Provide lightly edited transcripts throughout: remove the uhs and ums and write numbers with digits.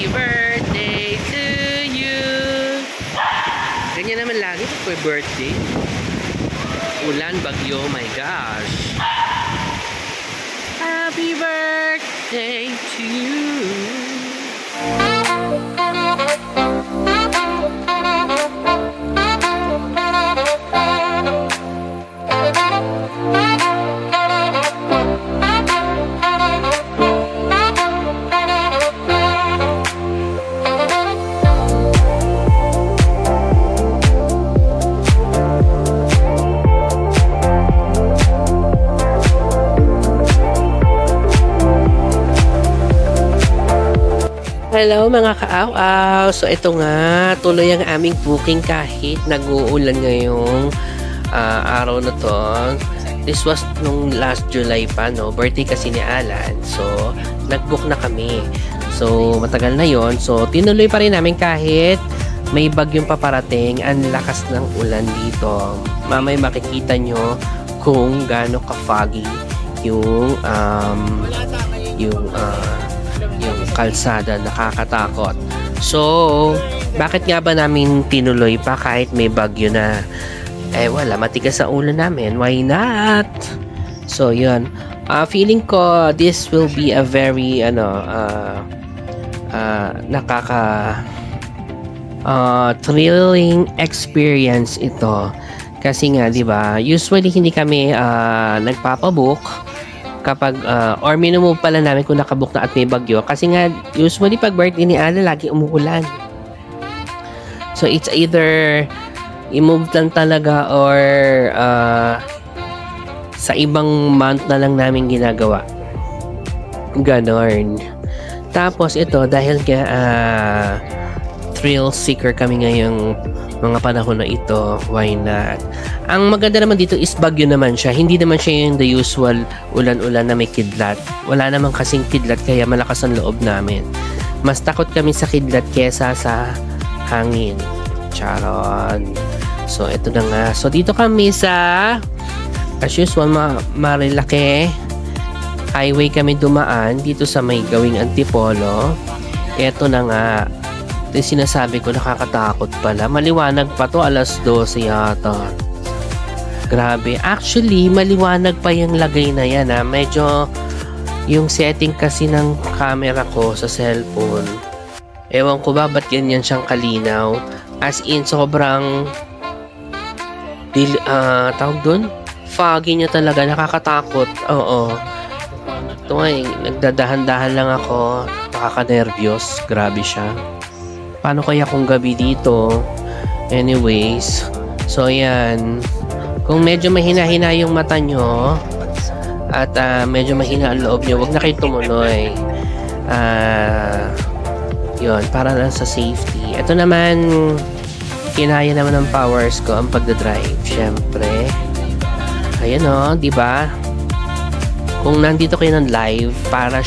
Happy birthday to you. Ganyan naman lagi for birthday. Ulan, bagyo, oh my gosh. Happy birthday to you. Hello mga kaaw-aw! So ito nga, tuloy ang aming booking kahit nag-uulan ngayong araw na to. This was nung last July pa, no? Birthday kasi ni Alan. So, nag-book na kami. So, matagal na yon. So, tinuloy pa rin namin kahit may bagyong paparating. Ang lakas ng ulan dito. Mamay makikita nyo kung gaano ka-foggy yung kalsada, nakakatakot. So, bakit nga ba namin tinuloy pa kahit may bagyo na? Eh wala, matigas sa ulo namin. Why not? So, yun. Feeling ko this will be a very thrilling experience ito. Kasi nga, 'di ba? Usually hindi kami nagpapabook kapag or minumove pala namin kung nakabook na at may bagyo, kasi nga usually pag birthday ni Ala lagi umuulan. So it's either i-move lang talaga or sa ibang month na lang namin ginagawa, ganon. Tapos ito dahil thrill seeker kami ngayong mga panahon na ito, why not? Ang maganda naman dito is bagyo naman siya. Hindi naman siya yung the usual ulan-ulan na may kidlat. Wala naman kasing kidlat kaya malakas ang loob namin. Mas takot kami sa kidlat kesa sa hangin. Charon. So, ito na nga. So, dito kami sa as usual, Marilake highway kami dumaan dito sa may gawing Antipolo. Ito na nga. Ito yung sinasabi ko, nakakatakot pala. Maliwanag pa to, alas 12 yata. Grabe. Actually, maliwanag pa yung lagay na yan, ha. Medyo yung setting kasi ng camera ko sa cellphone. Ewan ko ba, ba't ganyan siyang kalinaw? As in, sobrang tawag dun? Foggy niya talaga. Nakakatakot. Oo. Ito nga, nagdadahan-dahan lang ako. Nakaka-nervyos. Grabe siya. Paano kaya kung gabi dito? Anyways, so yan. Kung medyo mahina-hina yung mata nyo at medyo mahina ang loob nyo, huwag na kayo tumuloy. Yun, para lang sa safety. Ito naman, kinaya naman ng powers ko ang pagdadrive. Syempre. Ayan o, diba? Kung nandito kayo ng live, para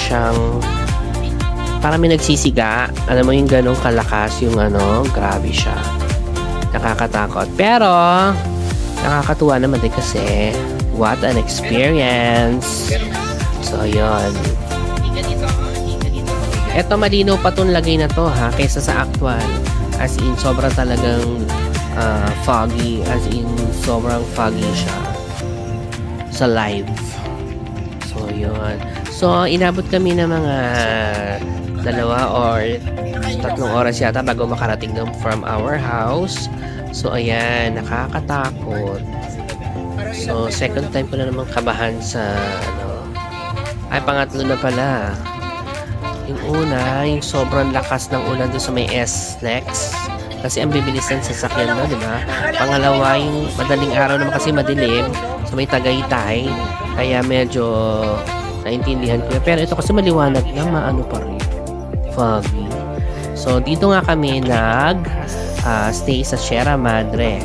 may nagsisiga. Alam mo yung ganong kalakas yung grabe siya. Nakakatakot. Pero, nakakatuwa naman din kasi what an experience. So, yun. Eto, malinaw pa itong lagay na to, ha, kaysa sa actual. As in, sobrang talagang foggy. As in, sobrang foggy siya sa live. So, yun. So, inabot kami ng mga 2 or 3 oras yata bago makarating from our house. So, ayan, nakakatakot. So, second time ko na naman kabahan sa, pangatlo na pala. Yung una, yung sobrang lakas ng ulan doon sa may S-Lex. Kasi ang bibilis ng sasakyan na, di ba? Pangalawa, yung madaling araw naman kasi madilim. So, may Tagaytay. Kaya medyo naintindihan ko. Pero ito kasi maliwanag na, maano pa rin. Foggy. So, dito nga kami stay sa Sierra Madre.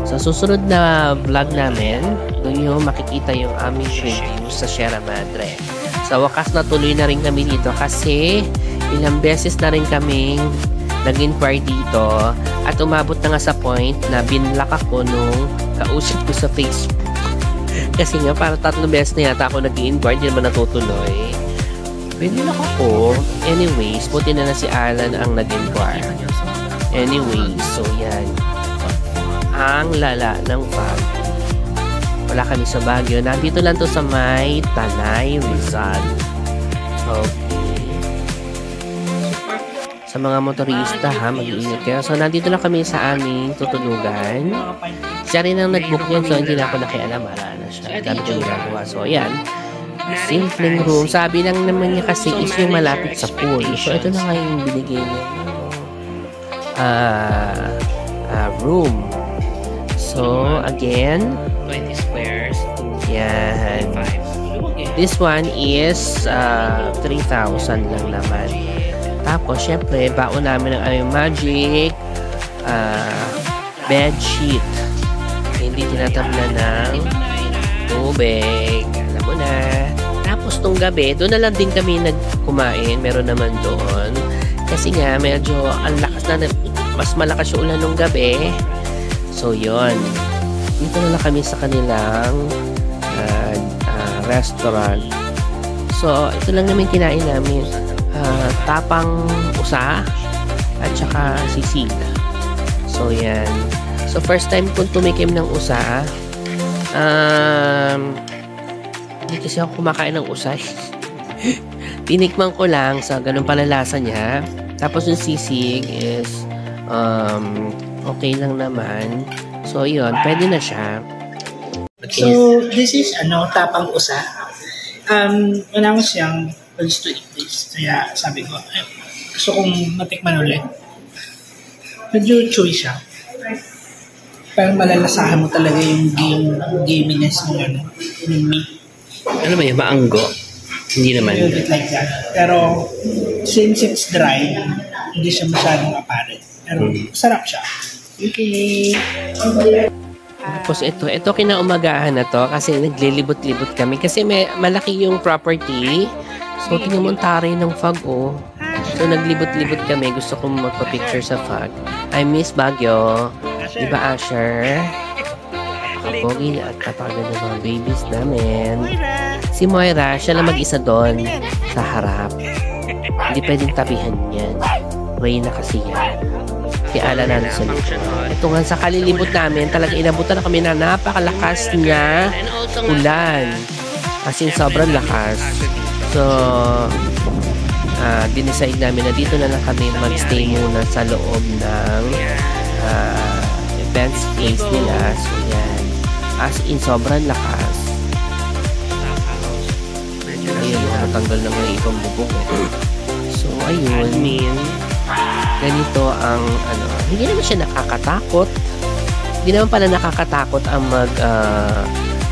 Sa susunod na vlog namin, doon nyo makikita yung aming review sa Sierra Madre. Sa wakas na tuloy na rin kami dito kasi ilang beses na rin kaming nag-inquire dito at umabot na nga sa point na binlock ako nung kausap ko sa Facebook. Kasi nga, para 3 beses na yata ako nag-inquire, hindi naman natutuloy. Binilak ako. Anyways, buti na si Alan ang nag-inquire. Anyways, so yan. Ang lala ng fog. Wala kami sa Baguio. Nandito lang to sa may Tanay, Rizal. Okay. Sa mga motorista ha, mag-iingat kayo. So, nandito lang kami sa aming tutulugan. Siya rin ang nag-book yan. So, hindi na ako nakialam. Wala na siya. Dami ko ginagawa. So, ayan. Simpleng room. Sabi lang naman niya kasi is yung malapit sa pool. So, ito na nga yung binigay niya. Room. So, again, 20 squares. yan. This one is 3,000 lang naman. Tapos, syempre, baon namin ang Ayong Magic bed sheet. Hindi tinatabla ng tubig. Alam mo na. Tapos, nung gabi, doon na lang din kami nagkumain. Meron naman doon. Kasi nga, medyo ang lakas na, mas malakas yung ulan nung gabi. So, yun. Dito na lang kami sa kanilang restaurant. So, ito lang namin kinain namin. Tapang usa at saka sisig. So, yan. So, first time kong tumikim ng usa. Hindi kasi ako kumakain ng usa. Tinikman ko lang sa ganun pala lasa niya. Tapos yung sisig is okay lang naman. So, yun. Pwede na siya. So, this is, tapang usa. Una ko siyang used to eat this. Kaya, sabi ko, gusto kong matikman ulit. Medyo chewy siya. Parang malalasahan mo talaga yung gaminess mo, yung meat. Ano ba yun? Maanggo? Hindi naman. A bit like that. Pero, since it's dry, hindi siya masyadong apparent. Pero, sarap siya. Okay. Tapos ito kinaumagahan na to kasi naglilibot-libot kami kasi may malaki yung property. So, tingnan mo ang taray ng fog, oh. So, naglibot-libot kami. Gusto kong magpa-picture sa fog. I miss Baguio. Diba, Asher? Kapogi at napakaganda ng mga babies namin. Si Moira, siya lang mag-isa doon sa harap. Hindi pwedeng tabihan yan. Reyna kasi yan. Si Ala na sa likod. Ito nga sa kalilibot namin, talaga inabutan na kami na napakalakas niya ulan. As in, sobrang lakas. So, dinicide namin na dito na lang kami magstay muna sa loob ng event space nila. So, yan. As in, sobrang lakas. Ayun, nakatanggal na mga ibang bubong. So, ayun. Ganito ang, hindi naman siya nakakatakot. Hindi naman pala nakakatakot ang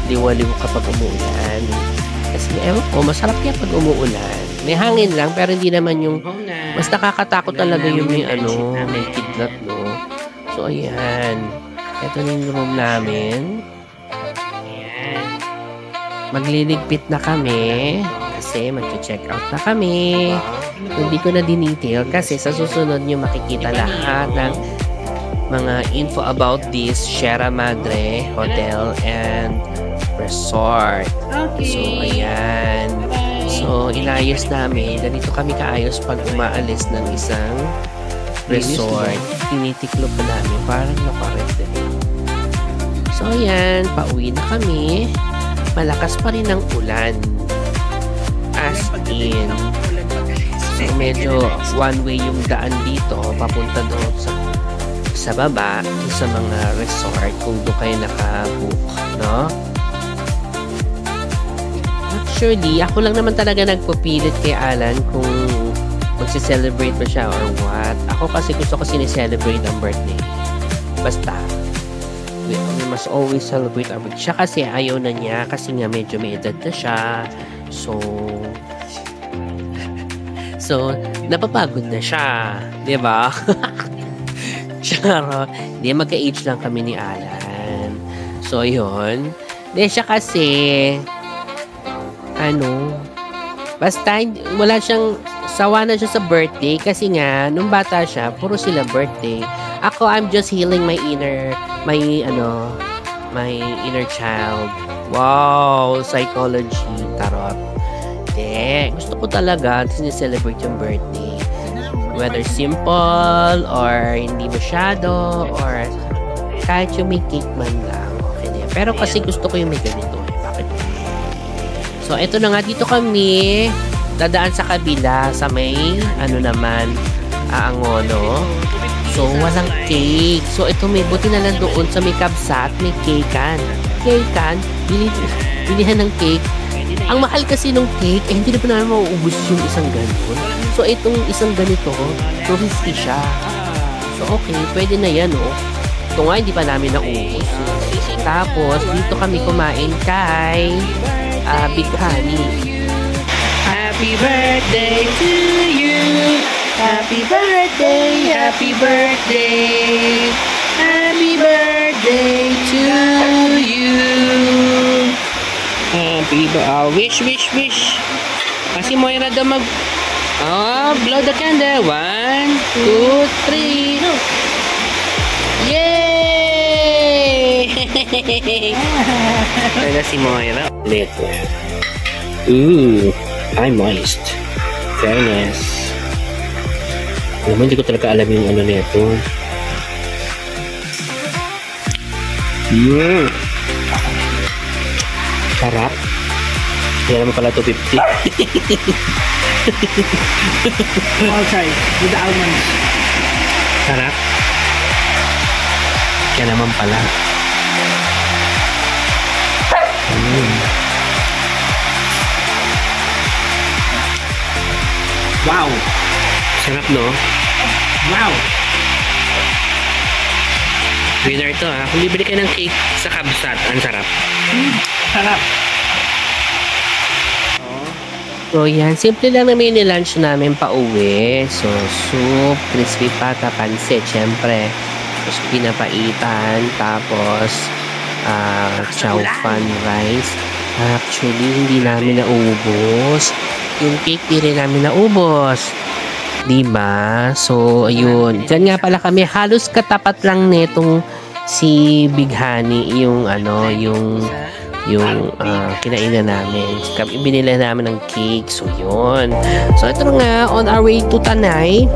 liwaliw kapag umuulan. Kasi, ewan ko, masarap kaya pag umuulan. May hangin lang, pero hindi naman yung, mas nakakatakot talaga yung may kidlat, no? So, ayan. Ito na yung room namin. Magliligpit na kami. Kasi mag-check out na kami. Hindi ko na dinetail kasi sa susunod nyo makikita lahat ng mga info about this Sierra Madre Hotel and Resort. So, ayan. So, inayos namin. Ganito kami kaayos pag umaalis ng isang resort. Tinitiklop pa namin. Parang nakarep din. So, ayan. Pauwi na kami. Malakas pa rin ang ulan. As in. So, medyo one way yung daan dito. Papunta doon sa baba. Sa mga resort. Kung doon kayo nakabook. No? Actually, ako lang naman talaga nagpupilit kay Alan kung magse-celebrate ba siya or what. Ako kasi gusto ko sineselebrate ang birthday. Basta. We must always celebrate our birthday. Siya kasi ayaw na niya kasi nga medyo may edad na siya. So, napapagod na siya. Diba? Charot. Hindi, magka-age lang kami ni Alan. So, yun. Hindi, siya kasi basta wala siyang sawa na siya sa birthday kasi nga nung bata siya puro sila birthday. Ako, I'm just healing my inner child. Wow, psychology, tarot. Kasi gusto ko talaga sinicelebrate yung birthday. Whether simple or hindi masyado or kahit yung may cake man lang. Okay na. Pero kasi gusto ko yung may ganito. Bakit? So, ito na nga. Dito kami dadaan sa kabila sa may Aangono. So, walang cake. So, ito may buti na lang doon sa may kabsat, may cakean. Cakean, bilihan ng cake. Ang mahal kasi ng cake, hindi na pa namin mauubos yung isang ganito. So, itong isang ganito, 250 siya. So, okay, pwede na yan, oh. Ito nga, hindi pa namin naubos. Tapos, dito kami kumain kay Big Honey. Happy birthday to you. Happy birthday, happy birthday. Happy birthday to you. Happy birthday. Wish. Kasi Moira daw blow the candle. 1, 2, 3. Yay! Kaya si Moira. Leto. Ooh, I'm moist. Fairness. Alam mo, hindi ko talaga alam yung nito. Sarap. Kaya naman pala 250. Outside, with the almonds. Sarap. Kaya naman pala. Wow! Sarap, no? Wow! Winner ito, ha? Kung bibili kayo ng cake sa kabsat, ang sarap. Sarap! So, yan. Simple lang na mini lunch namin pa uwi. So, soup, crispy pata, pansit, syempre. Tapos, pinapaitan. Tapos, chow fan rice. Actually, hindi namin naubos. Yung cake, di rin namin naubos. Diba? So, ayun. Diyan nga pala kami. Halos katapat lang netong si Big Honey. Yung kinainan namin. Binili namin ng cake. So, yun. So, ito nga. On our way to Tanay.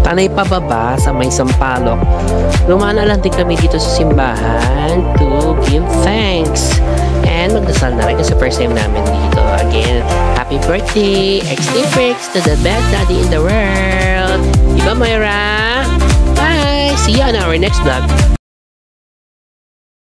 Tanay pababa sa may Sampaloc. Lumana lang din kami dito sa simbahan to give thanks. And magdasal na rin kasi first time namin dito. Again, happy birthday, XD-Frix, to the best daddy in the world. Diba, Moira? Bye! See you on our next vlog.